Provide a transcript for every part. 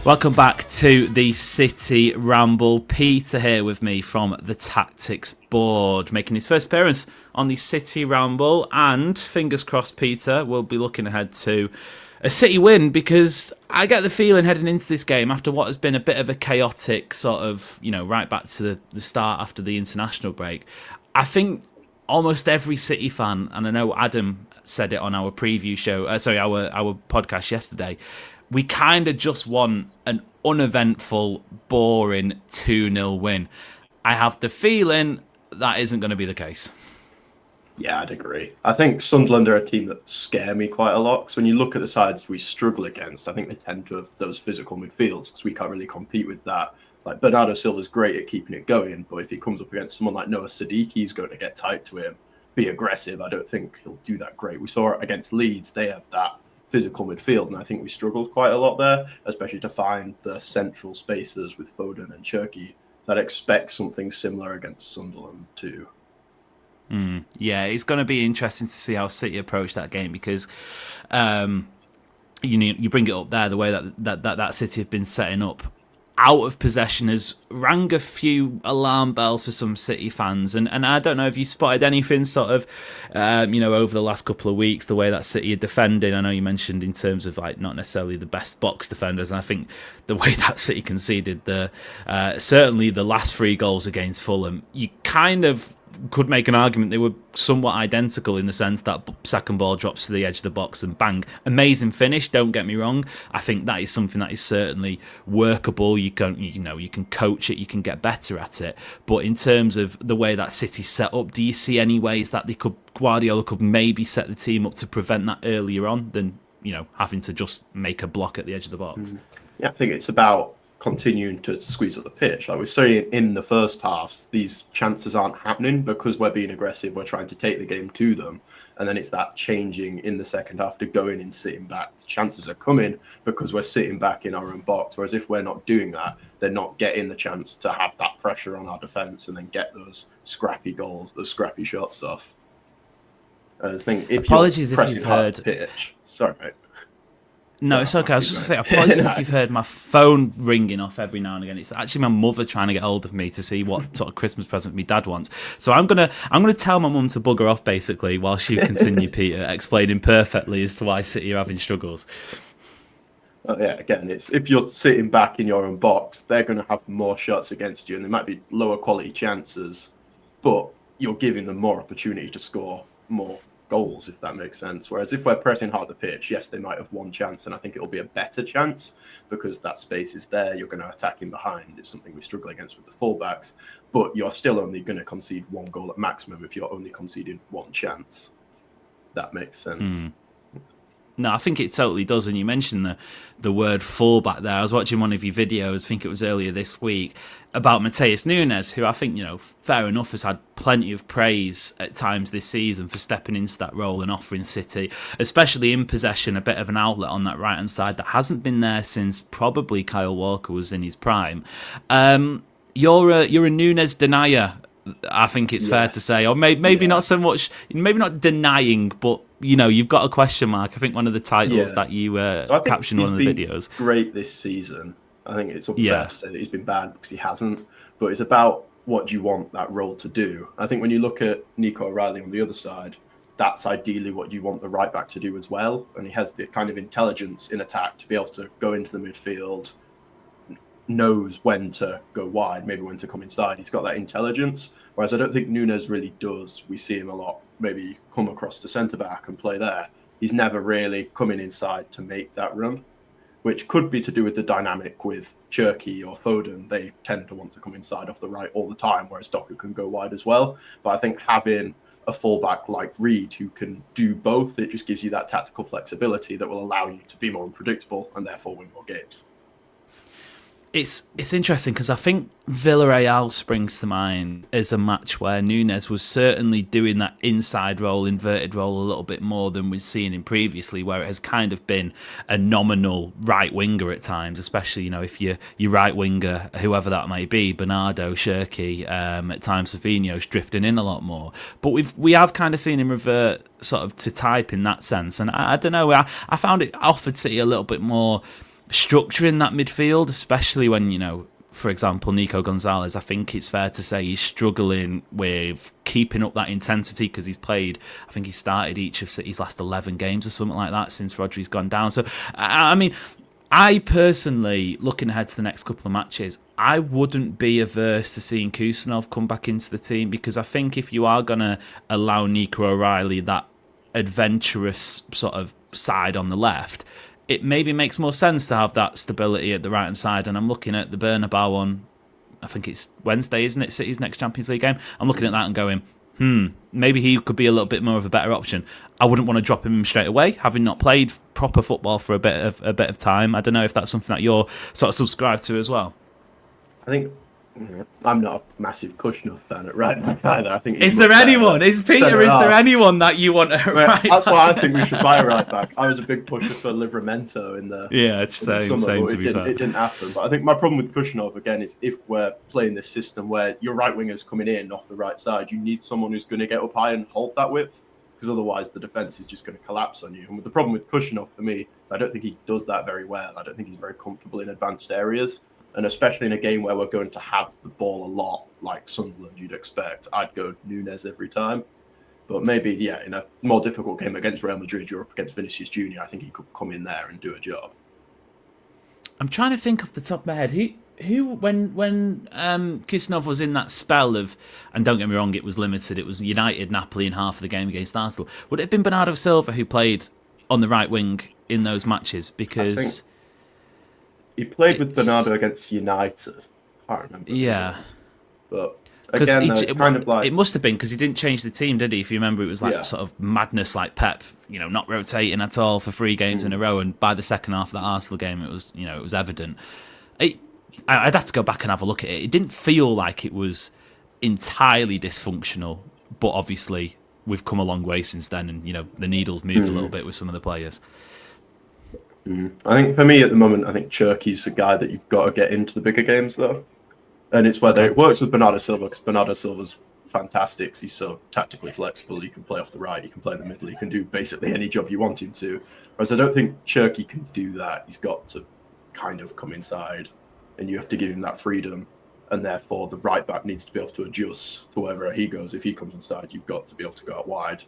Welcome back to the City Ramble. Peter here with me from the Tactics Board, making his first appearance on the City Ramble. And fingers crossed, Peter, we'll be looking ahead to a City win, because I get the feeling heading into this game, after what has been a bit of a chaotic sort of, right back to the start after the international break, I think almost every City fan, and I know Adam said it on our preview show, our podcast yesterday, we kind of just want an uneventful, boring 2-0 win. I have the feeling that isn't going to be the case. Yeah, I'd agree. I think Sunderland are a team that scare me quite a lot. Because when you look at the sides we struggle against, I think they tend to have those physical midfields, because we can't really compete with that. Like, Bernardo Silva's great at keeping it going, but if he comes up against someone like Noah Sadiq, he's going to get tight to him, be aggressive. I don't think he'll do that great. We saw it against Leeds. They have that physical midfield, and I think we struggled quite a lot there, especially to find the central spaces with Foden and Cherki. So I'd expect something similar against Sunderland too. Yeah, it's going to be interesting to see how City approach that game, because you bring it up there, the way that City have been setting up out of possession has rang a few alarm bells for some City fans, and I don't know if you spotted anything sort of over the last couple of weeks, the way that City are defending. I know you mentioned in terms of like not necessarily the best box defenders, and I think the way that City conceded certainly the last 3 goals against Fulham, you kind of could make an argument they were somewhat identical, in the sense that second ball drops to the edge of the box and bang, amazing finish, don't get me wrong. I think that is something that is certainly workable. You can coach it, you can get better at it, but in terms of the way that City's set up, do you see any ways that Guardiola could maybe set the team up to prevent that earlier on than having to just make a block at the edge of the box? Yeah, I think it's about continuing to squeeze up the pitch. Like we're saying in the first half, these chances aren't happening because we're being aggressive, we're trying to take the game to them, and then it's that changing in the second half to going and sitting back. The chances are coming because we're sitting back in our own box, whereas if we're not doing that, they're not getting the chance to have that pressure on our defence and then get those scrappy goals, those scrappy shots off. I think if apologies you're pressing if you've hard heard pitch, sorry mate. No, it's okay. I was just going to say, apologies if you've heard my phone ringing off every now and again. It's actually my mother trying to get hold of me to see what sort of Christmas present my dad wants. So I'm gonna tell my mum to bugger off, basically, while you continue, Peter, explaining perfectly as to why City are having struggles. Yeah, again, it's if you're sitting back in your own box, they're going to have more shots against you, and they might be lower quality chances, but you're giving them more opportunity to score more goals, if that makes sense. Whereas if we're pressing hard the pitch, yes, they might have one chance, and I think it'll be a better chance because that space is there. You're going to attack in behind. It's something we struggle against with the fullbacks, but you're still only going to concede 1 goal at maximum if you're only conceding 1 chance. If that makes sense. No, I think it totally does. And you mentioned the word fullback there. I was watching one of your videos, I think it was earlier this week, about Matheus Nunes, who I think, fair enough, has had plenty of praise at times this season for stepping into that role and offering City, especially in possession, a bit of an outlet on that right-hand side that hasn't been there since probably Kyle Walker was in his prime. You're a Nunes denier, I think it's fair to say, or maybe not so much, maybe not denying, but you've got a question mark. I think one of the titles that you captioned on one of the videos. Great this season. I think it's unfair to say that he's been bad because he hasn't, but it's about what do you want that role to do. I think when you look at Nico O'Reilly on the other side, that's ideally what you want the right back to do as well, and he has the kind of intelligence in attack to be able to go into the midfield, knows when to go wide, maybe when to come inside. He's got that intelligence, whereas I don't think Nunes really does. We see him a lot maybe come across to centre-back and play there. He's never really coming inside to make that run, which could be to do with the dynamic with Cherki or Foden. They tend to want to come inside off the right all the time, whereas Doku can go wide as well. But I think having a fullback like Reed who can do both, it just gives you that tactical flexibility that will allow you to be more unpredictable and therefore win more games. It's interesting because I think Villarreal springs to mind as a match where Nunes was certainly doing that inside role, inverted role a little bit more than we've seen him previously, where it has kind of been a nominal right winger at times, especially if your right winger, whoever that may be, Bernardo, Cherki, at times Savinho's drifting in a lot more. But we have kind of seen him revert sort of to type in that sense, and I don't know, I found it offered City a little bit more structuring that midfield, especially when, for example, Nico Gonzalez, I think it's fair to say he's struggling with keeping up that intensity because he's played, I think he started each of City's last 11 games or something like that since Rodri's gone down. So, I mean, I personally, looking ahead to the next couple of matches, I wouldn't be averse to seeing Kusanov come back into the team, because I think if you are going to allow Nico O'Reilly that adventurous sort of side on the left, it maybe makes more sense to have that stability at the right-hand side. And I'm looking at the Bernabeu one, I think it's Wednesday, isn't it? City's next Champions League game. I'm looking at that and going, maybe he could be a little bit more of a better option. I wouldn't want to drop him straight away, having not played proper football for a bit of time. I don't know if that's something that you're sort of subscribed to as well. I think I'm not a massive Kushner fan at right back either. I think is there anyone anyone that you want at right back? That's why I think we should buy a right back. I was a big pusher for Livramento in the same to be fair. It didn't happen. But I think my problem with Kushnov again is if we're playing this system where your right winger's coming in off the right side, you need someone who's going to get up high and hold that width, because otherwise the defense is just going to collapse on you. And the problem with Kushnov for me is I don't think he does that very well. I don't think he's very comfortable in advanced areas. And especially in a game where we're going to have the ball a lot, like Sunderland, you'd expect, I'd go Nunes every time. But maybe, in a more difficult game against Real Madrid, you're up against Vinicius Jr., I think he could come in there and do a job. I'm trying to think off the top of my head. Who when Kusanov was in that spell of, and don't get me wrong, it was limited, it was United, Napoli in half of the game against Arsenal. Would it have been Bernardo Silva who played on the right wing in those matches? Because he played with Bernardo against United. I can't remember. Yeah. But again, it's kind of like... It must have been because he didn't change the team, did he? If you remember, it was like sort of madness like Pep, not rotating at all for 3 games in a row. And by the second half of that Arsenal game, it was evident. I'd have to go back and have a look at it. It didn't feel like it was entirely dysfunctional, but obviously we've come a long way since then, and the needle's moved a little bit with some of the players. I think for me at the moment, I think Cherky's the guy that you've got to get into the bigger games, though. And it's whether it works with Bernardo Silva, because Bernardo Silva's fantastic. He's so tactically flexible. He can play off the right, he can play in the middle, he can do basically any job you want him to. Whereas I don't think Cherky can do that. He's got to kind of come inside, and you have to give him that freedom. And therefore, the right back needs to be able to adjust to wherever he goes. If he comes inside, you've got to be able to go out wide.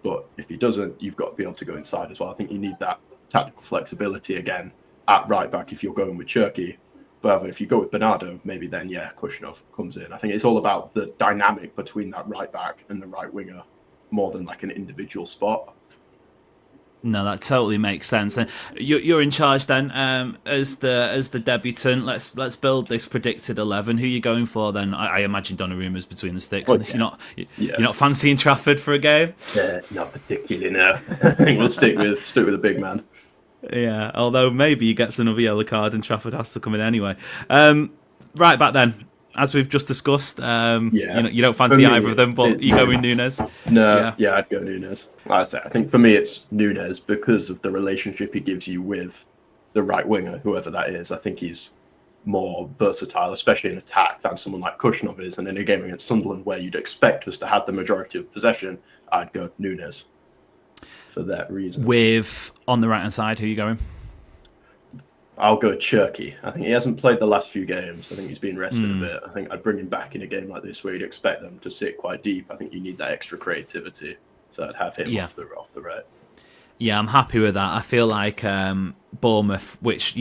But if he doesn't, you've got to be able to go inside as well. I think you need that tactical flexibility again at right back if you're going with Cherky. But if you go with Bernardo, maybe then, Kushnov comes in. I think it's all about the dynamic between that right back and the right winger more than like an individual spot. No, that totally makes sense. And you're in charge then, as the debutant. Let's build this predicted 11. Who are you going for then? I imagine Donnarumma's between the sticks. Well, yeah. You're not fancying Trafford for a game? Not particularly. No, I think we'll stick with a big man. Yeah, although maybe he gets another yellow card and Trafford has to come in anyway. Right back then, as we've just discussed, you don't fancy either of them, but you go with Nunes. No, I'd go Nunes. Like I say, I think for me it's Nunes because of the relationship he gives you with the right winger, whoever that is. I think he's more versatile, especially in attack, than someone like Kushnov is. And in a game against Sunderland where you'd expect us to have the majority of possession, I'd go Nunes. For that reason. With, on the right-hand side, who are you going? I'll go Cherky. I think he hasn't played the last few games. I think he's been rested a bit. I think I'd bring him back in a game like this where you'd expect them to sit quite deep. I think you need that extra creativity. So I'd have him off the right. Yeah, I'm happy with that. I feel like Bournemouth, which,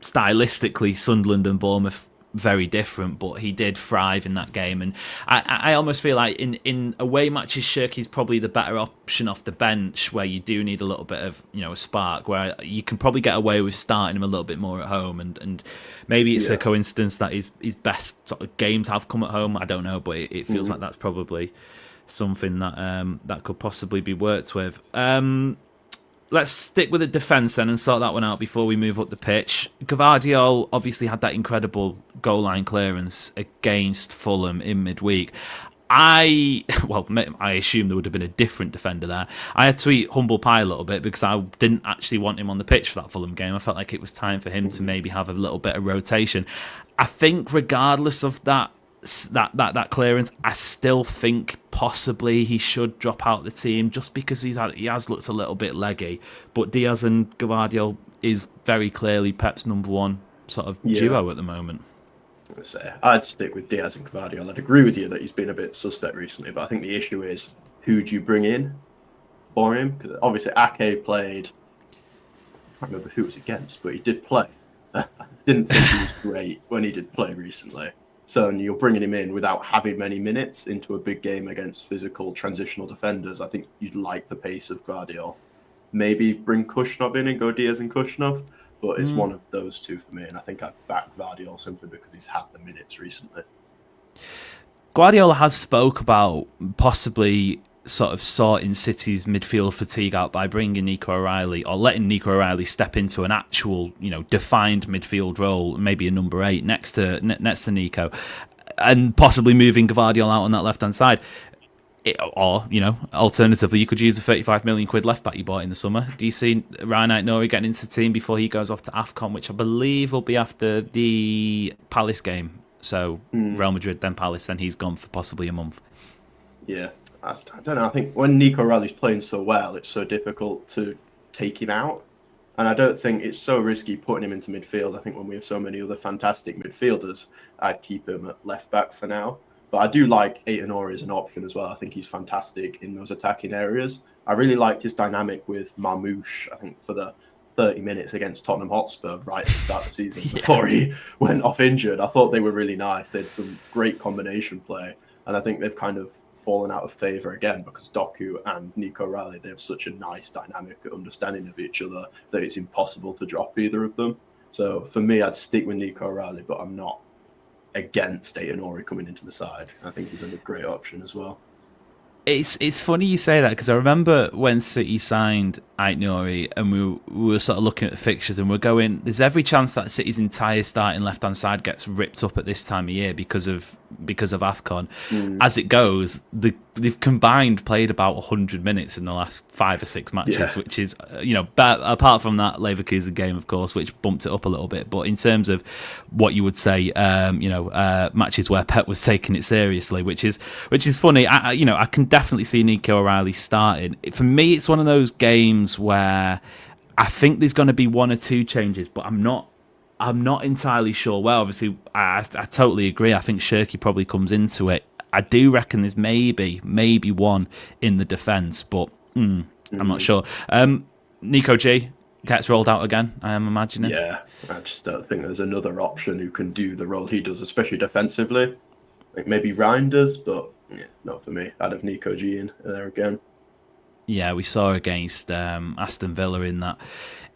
stylistically, Sunderland and Bournemouth, very different, but he did thrive in that game. And I almost feel like in away matches, Cherky's probably the better option off the bench, where you do need a little bit of a spark, where you can probably get away with starting him a little bit more at home. And maybe it's a coincidence that his best sort of games have come at home. I don't know, but it feels like that's probably something that that could possibly be worked with. Let's stick with the defence then and sort that one out before we move up the pitch. Gvardiol obviously had that incredible goal line clearance against Fulham in midweek. I assume there would have been a different defender there. I had to eat humble pie a little bit because I didn't actually want him on the pitch for that Fulham game. I felt like it was time for him to maybe have a little bit of rotation. I think regardless of that clearance, I still think possibly he should drop out the team just because he has looked a little bit leggy. But Diaz and Gvardiol, is very clearly Pep's number one sort of duo at the moment. I'd stick with Diaz and Gvardiol. I'd agree with you that he's been a bit suspect recently, but I think the issue is who do you bring in for him? Because obviously Ake played. I can't remember who it was against, but he did play. I didn't think he was great when he did play recently. So you're bringing him in without having many minutes into a big game against physical transitional defenders. I think you'd like the pace of Gvardiol. Maybe bring Kushnov in and go Diaz and Kushnov. But it's one of those two for me, and I think I'd back Gvardiol simply because he's had the minutes recently. Guardiola has spoke about possibly sort of sorting City's midfield fatigue out by bringing Nico O'Reilly or letting Nico O'Reilly step into an actual, defined midfield role, maybe a number 8 next to Nico, and possibly moving Gvardiol out on that left-hand side. Alternatively, you could use the 35 million quid left back you bought in the summer. Do you see Ryan Aït-Nouri getting into the team before he goes off to AFCON, which I believe will be after the Palace game? So Real Madrid, then Palace, then he's gone for possibly a month. Yeah, I don't know. I think when Nico O'Reilly's playing so well, it's so difficult to take him out. And I don't think it's so risky putting him into midfield. I think when we have so many other fantastic midfielders, I'd keep him at left back for now. But I do like Aït-Nouri as an option as well. I think he's fantastic in those attacking areas. I really liked his dynamic with Marmoush, I think, for the 30 minutes against Tottenham Hotspur right at the start of the season before he went off injured. I thought they were really nice. They had some great combination play. And I think they've kind of fallen out of favour again because Doku and Nico O'Reilly, they have such a nice dynamic understanding of each other that it's impossible to drop either of them. So for me, I'd stick with Nico O'Reilly, but I'm not against Aït-Nouri coming into the side. I think he's a great option as well. It's funny you say that because I remember when City signed Aït-Nouri and we were sort of looking at the fixtures and we're going, there's every chance that City's entire starting left-hand side gets ripped up at this time of year because of AFCON. As it goes, they've combined played about 100 minutes in the last 5 or 6 matches, which is, apart from that Leverkusen game, of course, which bumped it up a little bit. But in terms of what you would say, matches where Pep was taking it seriously, which is funny. I can definitely see Nico O'Reilly starting. For me, it's one of those games where I think there's going to be 1 or 2 changes, but I'm not entirely sure. Well, obviously, I totally agree. I think Shirky probably comes into it. I do reckon there's maybe 1 in the defence, but I'm not sure. Nico G gets rolled out again, I am imagining. Yeah, I just don't think there's another option who can do the role he does, especially defensively. I think maybe Ryan does, but not for me. I'd have Nico G in there again. Yeah, we saw against Aston Villa in that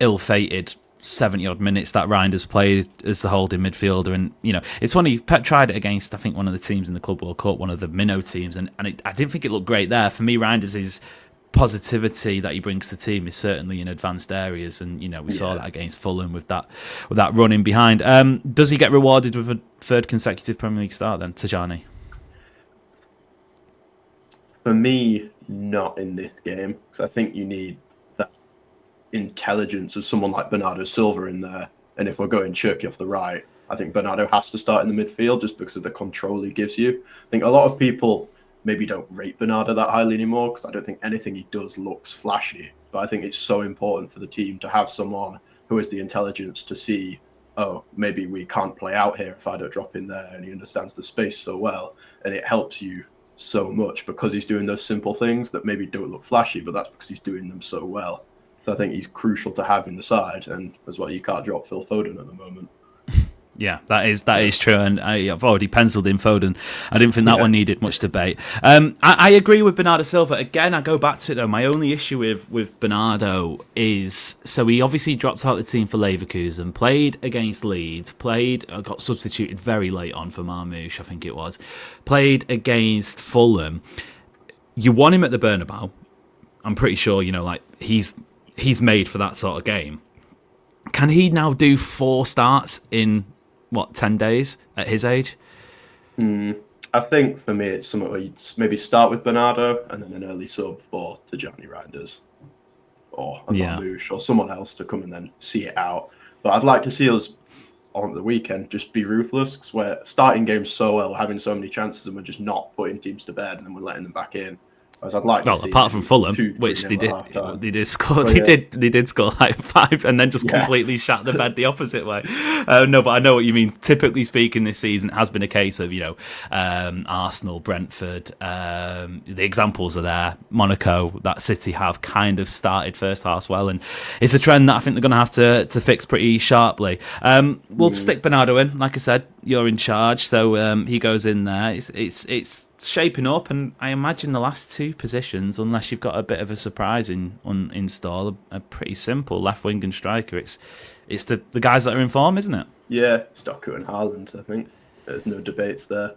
ill-fated 70-odd minutes that Reinders played as the holding midfielder. And, it's funny, Pep tried it against, I think, one of the teams in the Club World Cup, one of the minnow teams, and I didn't think it looked great there. For me, Reinders' positivity that he brings to the team is certainly in advanced areas, and, we saw that against Fulham with that running behind. Does he get rewarded with a 3rd consecutive Premier League start then, Tajani? For me, not in this game, because I think you need that intelligence of someone like Bernardo Silva in there. And if we're going Cherky off the right, I think Bernardo has to start in the midfield just because of the control he gives you. I think a lot of people maybe don't rate Bernardo that highly anymore because I don't think anything he does looks flashy. But I think it's so important for the team to have someone who has the intelligence to see, oh, maybe we can't play out here if I don't drop in there, and he understands the space so well. And it helps you so much because he's doing those simple things that maybe don't look flashy, but that's because he's doing them so well. So I think he's crucial to have in the side, and as well, you can't drop Phil Foden at the moment. Yeah, that is true, and I've already penciled in Foden. I didn't think that one needed much debate. I agree with Bernardo Silva. Again, I go back to it though. My only issue with Bernardo is, so he obviously dropped out of the team for Leverkusen, played against Leeds, got substituted very late on for Marmoush, I think it was, played against Fulham. You want him at the Bernabeu. I'm pretty sure, he's made for that sort of game. Can he now do 4 starts in 10 days at his age? I think for me it's something where you maybe start with Bernardo and then an early sub for Tajani Reinders or Marmoush or someone else to come and then see it out. But I'd like to see us on the weekend just be ruthless because we're starting games so well, having so many chances, and we're just not putting teams to bed, and then we're letting them back in. As I'd like to see, apart from Fulham, 2-3 which they did score, yeah. they did score like 5, and then just completely shat the bed the opposite way. No, but I know what you mean. Typically speaking, this season it has been a case of Arsenal, Brentford. The examples are there. Monaco, that City have kind of started first half well, and it's a trend that I think they're going to have to fix pretty sharply. We'll stick Bernardo in, like I said. You're in charge, so he goes in there. It's shaping up, and I imagine the last two positions, unless you've got a bit of a surprise in store, are pretty simple: left wing and striker. It's the guys that are in form, isn't it? Yeah, Stocker and Haaland. I think there's no debates there.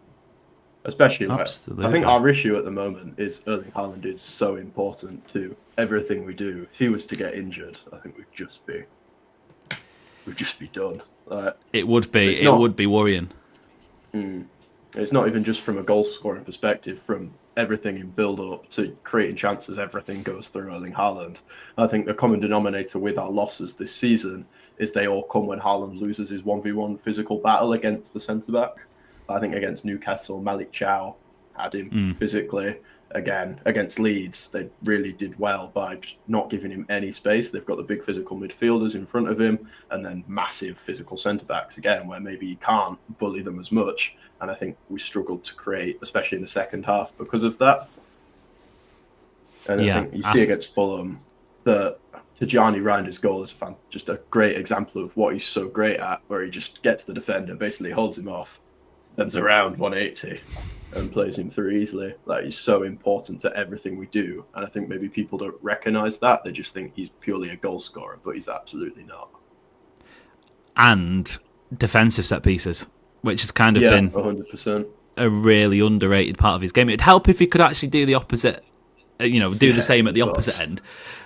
Especially, I think our issue at the moment is Erling Haaland is so important to everything we do. If he was to get injured, I think we'd just be done. It would be worrying. It's not even just from a goal scoring perspective, from everything in build up to creating chances, everything goes through Erling Haaland. I think the common denominator with our losses this season is they all come when Haaland loses his 1v1 physical battle against the centre-back. I think against Newcastle, Malik Chow had him physically. Again, against Leeds, they really did well by just not giving him any space. They've got the big physical midfielders in front of him, and then massive physical centre-backs again, where maybe you can't bully them as much. And I think we struggled to create, especially in the second half, because of that. And I think you see against Fulham, the Tijani Reinder's goal is just a great example of what he's so great at, where he just gets the defender, basically holds him off, turns around 180 and plays him through easily. Like, he's so important to everything we do. And I think maybe people don't recognise that. They just think he's purely a goal scorer, but he's absolutely not. And defensive set pieces, which has kind of been 100%. a really underrated part of his game. It'd help if he could actually do the opposite, the same at the opposite end,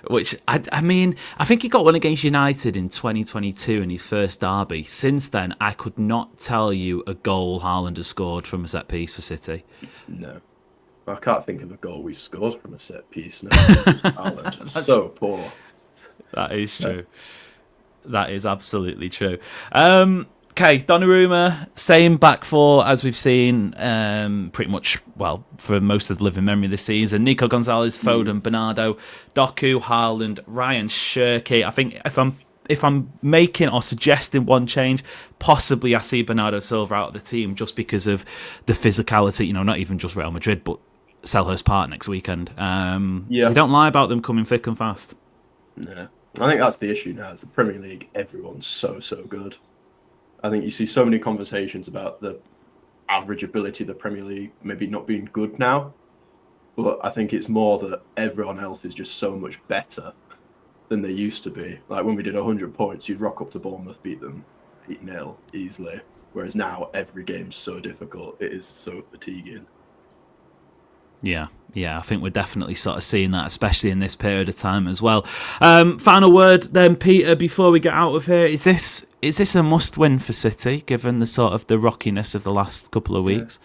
which I mean, I think he got one against United in 2022 in his first derby. Since then, I could not tell you a goal Haaland has scored from a set piece for City. No, I can't think of a goal we've scored from a set piece. No, Haaland is so poor. That is true. That is absolutely true. Okay, Donnarumma, same back four as we've seen pretty much, well, for most of the living memory this season. Nico Gonzalez, Foden, Bernardo, Doku, Haaland, Ryan Cherki. I think if I'm making or suggesting one change, possibly I see Bernardo Silva out of the team just because of the physicality, not even just Real Madrid, but Selhurst Park next weekend. You don't lie about them coming thick and fast. No, I think that's the issue now. It's the Premier League. Everyone's so good. I think you see so many conversations about the average ability of the Premier League maybe not being good now, but I think it's more that everyone else is just so much better than they used to be. Like when we did 100 points, you'd rock up to Bournemouth, beat them 8-0 easily, whereas now every game's so difficult, it is so fatiguing. Yeah, I think we're definitely sort of seeing that, especially in this period of time as well. Final word then, Peter, before we get out of here. Is this a must-win for City, given the sort of the rockiness of the last couple of weeks?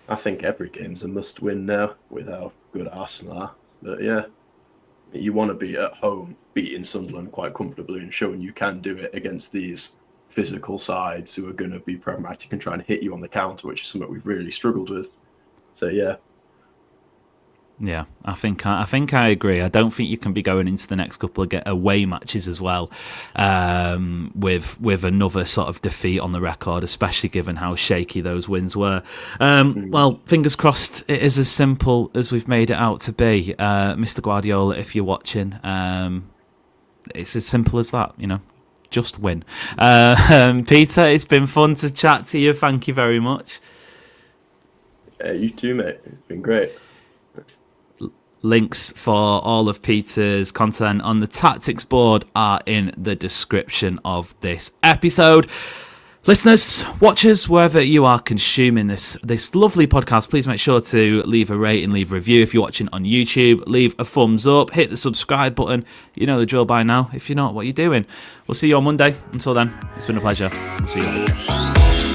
I think every game's a must-win now, with how good Arsenal are. But yeah, you want to be at home, beating Sunderland quite comfortably and showing you can do it against these physical sides who are going to be pragmatic and try and hit you on the counter, which is something we've really struggled with. So yeah. Yeah, I think I agree. I don't think you can be going into the next couple of away matches as well with another sort of defeat on the record, especially given how shaky those wins were. Well, fingers crossed it is as simple as we've made it out to be. Mr. Guardiola, if you're watching, it's as simple as that, just win. Peter, it's been fun to chat to you. Thank you very much. Yeah, you too, mate. It's been great. Links for all of Peter's content on the tactics board are in the description of this episode. Listeners, watchers, wherever you are consuming this lovely podcast, please make sure to leave a rate and leave a review. If you're watching on YouTube, leave a thumbs up, hit the subscribe button. You know the drill by now. If you're not, what are you doing? We'll see you on Monday. Until then, it's been a pleasure. We'll see you later.